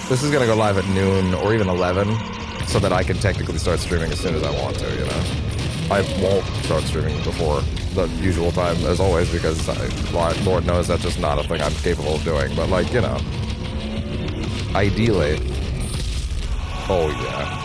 A: This is gonna go live at noon or even 11, so that I can technically start streaming as soon as I want to, you know? I won't start streaming before the usual time, as always, because Lord knows that's just not a thing I'm capable of doing, but, like, you know, ideally. Oh, yeah.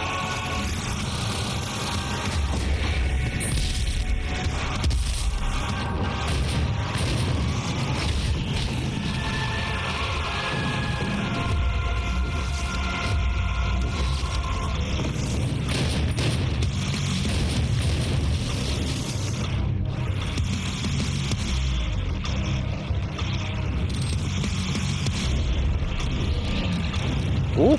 A: Ooh.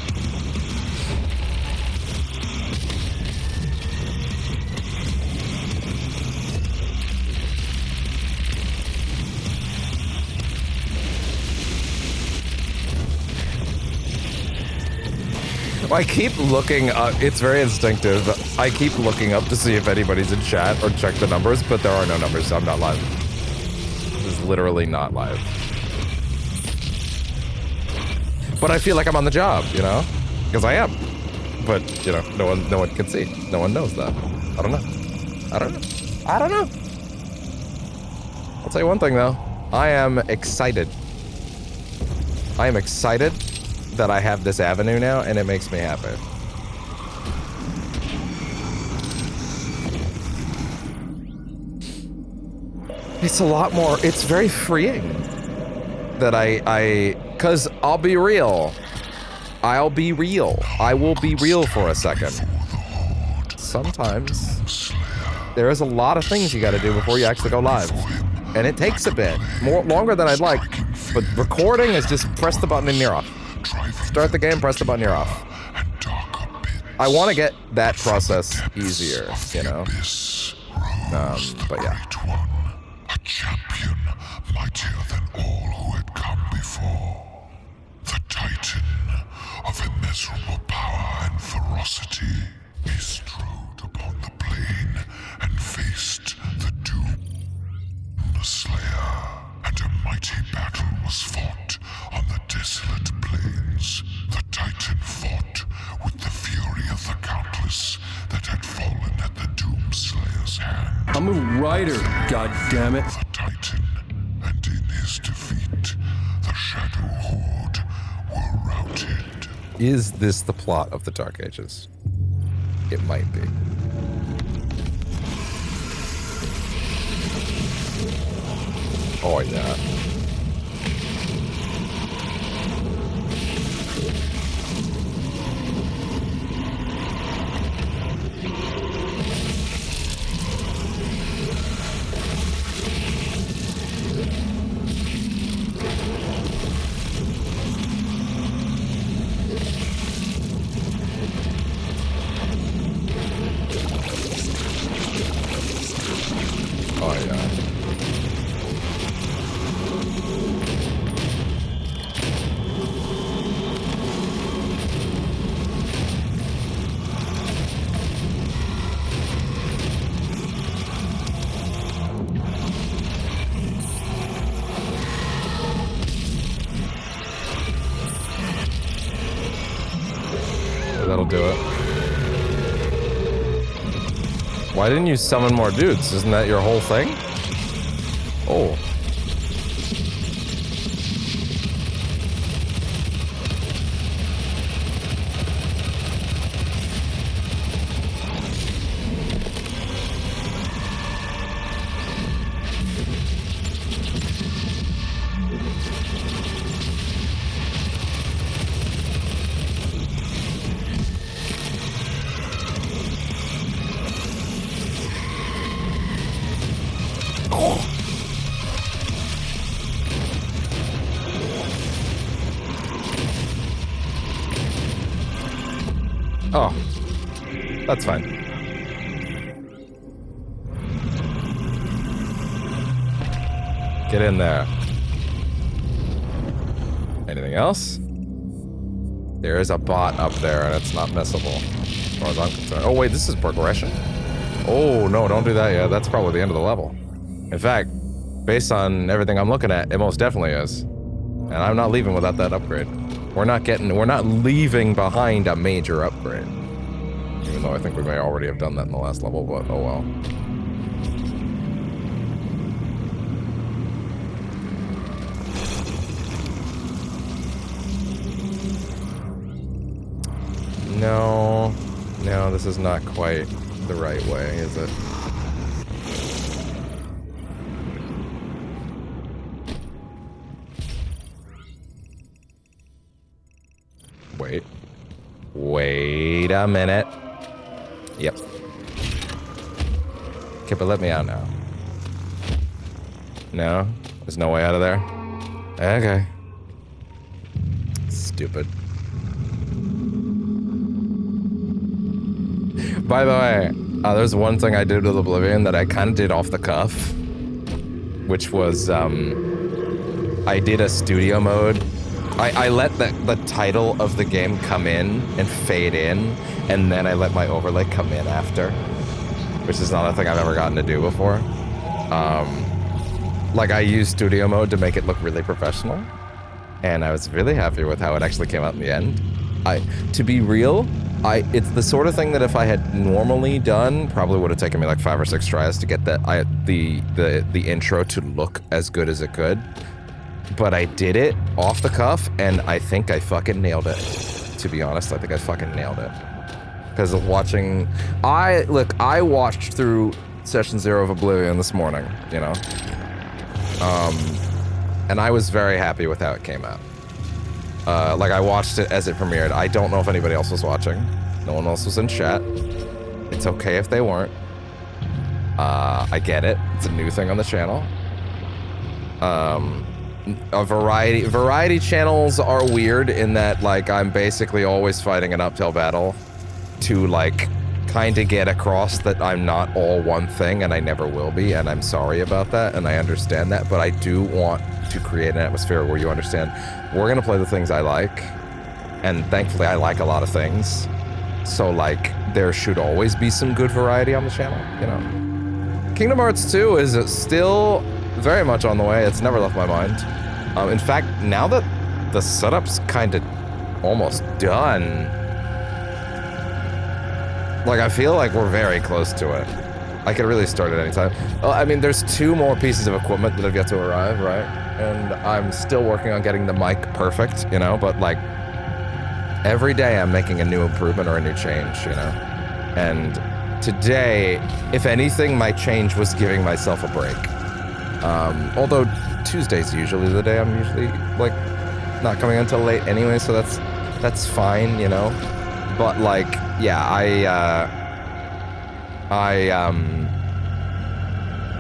A: I keep looking up, it's very instinctive. I keep looking up to see if anybody's in chat or check the numbers, but there are no numbers, so I'm not live. This is literally not live. But I feel like I'm on the job, you know? Because I am. But, you know, no one can see. No one knows that. I don't know. I don't know. I don't know. I'll tell you one thing, though. I am excited. I am excited that I have this avenue now, and it makes me happy. It's a lot more, it's very freeing that because I'll be real. I will be real for a second. Sometimes there is a lot of things you gotta do before you actually go live. And it takes a bit, longer than I'd like, but recording is just press the button and you're off. Start the game, press the button, you're off. I want to get that process easier, you know? But yeah.
C: A champion mightier than all who had come before. The Titan of immeasurable power and ferocity. He strode upon the plain and faced the Doom-A-Slayer. And a mighty battle was fought on the desolate plains. The Titan fought with the fury of the countless that had fallen at the Doom-Slayer's hand.
D: I'm a writer, goddammit.
C: The Titan, and in his defeat, the Shadow Horde were routed.
A: Is this the plot of the Dark Ages? It might be. Oh, yeah. Oh, yeah. That'll do it. Why didn't you summon more dudes? Isn't that your whole thing? Oh. Oh, that's fine. Get in there. Anything else? There is a bot up there, and it's not missable, as far as I'm concerned. Oh, wait, this is progression? Oh, no, don't do that yet. That's probably the end of the level. In fact, based on everything I'm looking at, it most definitely is. And I'm not leaving without that upgrade. We're not leaving behind a major upgrade. Even though I think we may already have done that in the last level, but oh well. No, this is not quite the right way, is it? Wait a minute. Yep. Okay, but let me out now. No? There's no way out of there? Okay. Stupid. By the way, there's one thing I did with Oblivion that I kind of did off the cuff, which was, I did a studio mode. I let the title of the game come in and fade in, and then I let my overlay come in after, which is not a thing I've ever gotten to do before. Like, I used studio mode to make it look really professional, and I was really happy with how it actually came out in the end. To be real, it's the sort of thing that if I had normally done, probably would have taken me like 5 or 6 tries to get the intro to look as good as it could. But I did it off the cuff, and I think I fucking nailed it. To be honest, I think I fucking nailed it. Because of watching... I watched through Session 0 of Oblivion this morning, you know? And I was very happy with how it came out. Like, I watched it as it premiered. I don't know if anybody else was watching. No one else was in chat. It's okay if they weren't. I get it. It's a new thing on the channel. Variety channels are weird in that, like, I'm basically always fighting an uphill battle to, like, kind of get across that I'm not all one thing, and I never will be, and I'm sorry about that, and I understand that, but I do want to create an atmosphere where you understand we're gonna play the things I like, and thankfully I like a lot of things, so, like, there should always be some good variety on the channel, you know? Kingdom Hearts 2 is still very much on the way. It's never left my mind. In fact, now that the setup's kind of almost done, like, I feel like we're very close to it. I could really start at any time. Well, I mean, there's 2 more pieces of equipment that have yet to arrive, right? And I'm still working on getting the mic perfect, you know? But, like, every day I'm making a new improvement or a new change, you know? And today, if anything, my change was giving myself a break. Although Tuesday's usually the day I'm usually, like, not coming until late anyway, so that's fine, you know? But, like, yeah,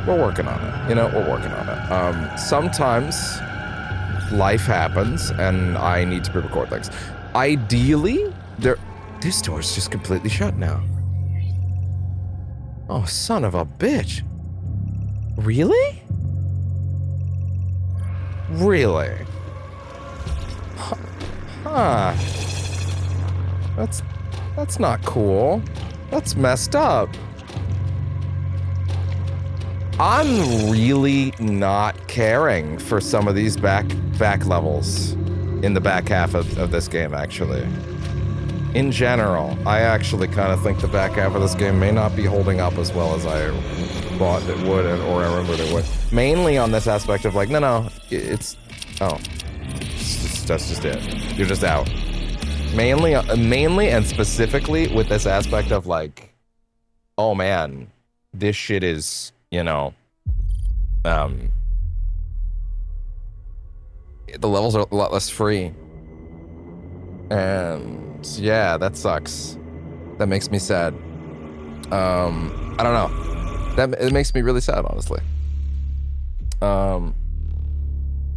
A: we're working on it, you know? We're working on it. Sometimes life happens, and I need to pre-record things. Ideally, this door's just completely shut now. Oh, son of a bitch. Really? Really? Huh. That's not cool. That's messed up. I'm really not caring for some of these back levels in the back half of this game, actually. In general, I actually kind of think the back half of this game may not be holding up as well as I thought it would, or I remembered it would. Mainly on this aspect of, like, no, it's... Oh. That's just it. You're just out. Mainly and specifically with this aspect of, like, oh man, this shit is, you know, the levels are a lot less free. And yeah, that sucks. That makes me sad. I don't know. It makes me really sad, honestly.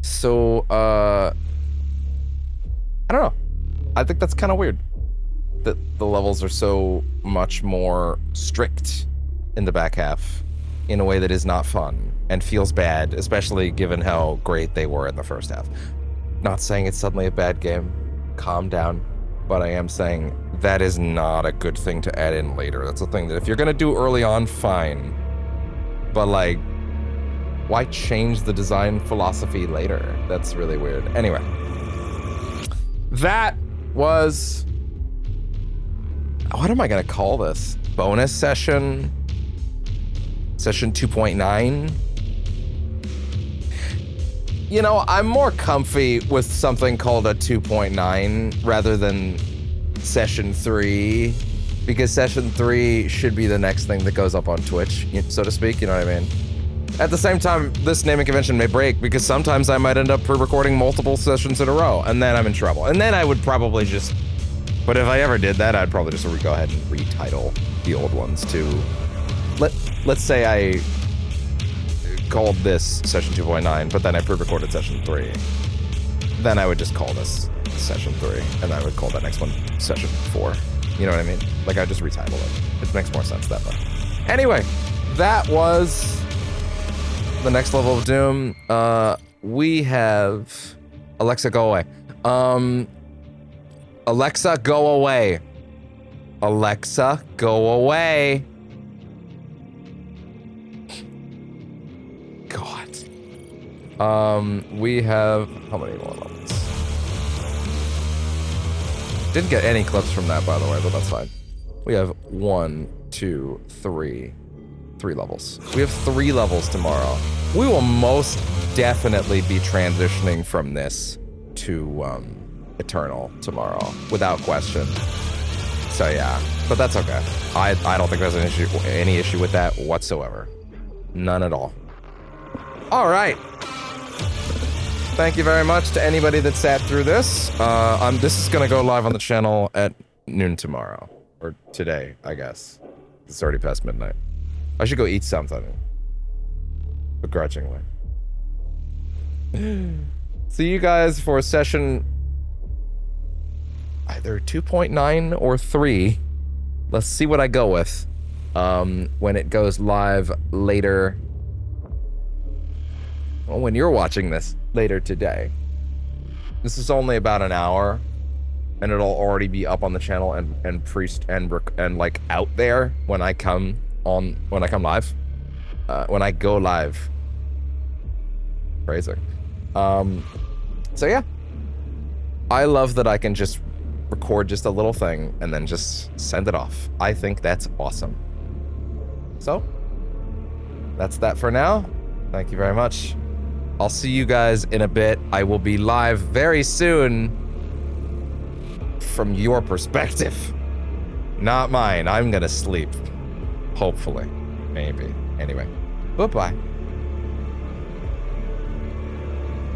A: So, I don't know. I think that's kind of weird that the levels are so much more strict in the back half in a way that is not fun and feels bad, especially given how great they were in the first half. Not saying it's suddenly a bad game. Calm down. but I am saying that is not a good thing to add in later. That's a thing that if you're gonna do early on, fine. But like, why change the design philosophy later? That's really weird. Anyway, that was, what am I gonna call this? Bonus session? Session 2.9? You know, I'm more comfy with something called a 2.9 rather than session 3, because session 3 should be the next thing that goes up on Twitch, so to speak, you know what I mean? At the same time, this naming convention may break, because sometimes I might end up pre-recording multiple sessions in a row, and then I'm in trouble. And then I would probably just, but if I ever did that, I'd probably just go ahead and retitle the old ones to, let's say I called this session 2.9, but then I pre-recorded session 3. Then I would just call this session 3, and I would call that next one session 4. You know what I mean? Like, I just retitle it. It makes more sense that way. Anyway, that was the next level of Doom. We have Alexa, go away. Alexa, go away. Alexa, go away. God. We have, how many more levels? Didn't get any clips from that, by the way, but that's fine. We have 1, 2, 3 levels. We have 3 levels tomorrow. We will most definitely be transitioning from this to Eternal tomorrow, without question. So yeah, but that's okay. I don't think there's any issue with that whatsoever. None at all. All right. Thank you very much to anybody that sat through this. This is gonna go live on the channel at noon tomorrow, or today, I guess. It's already past midnight. I should go eat something, begrudgingly. See you guys for session either 2.9 or 3. Let's see what I go with when it goes live later. Well, when you're watching this later today. This is only about an hour, and it'll already be up on the channel and like out there when I come live. When I go live. Crazy. So yeah. I love that I can just record just a little thing and then just send it off. I think that's awesome. So, that's that for now. Thank you very much. I'll see you guys in a bit. I will be live very soon from your perspective. Not mine. I'm gonna sleep. Hopefully. Maybe. Anyway. Bye-bye.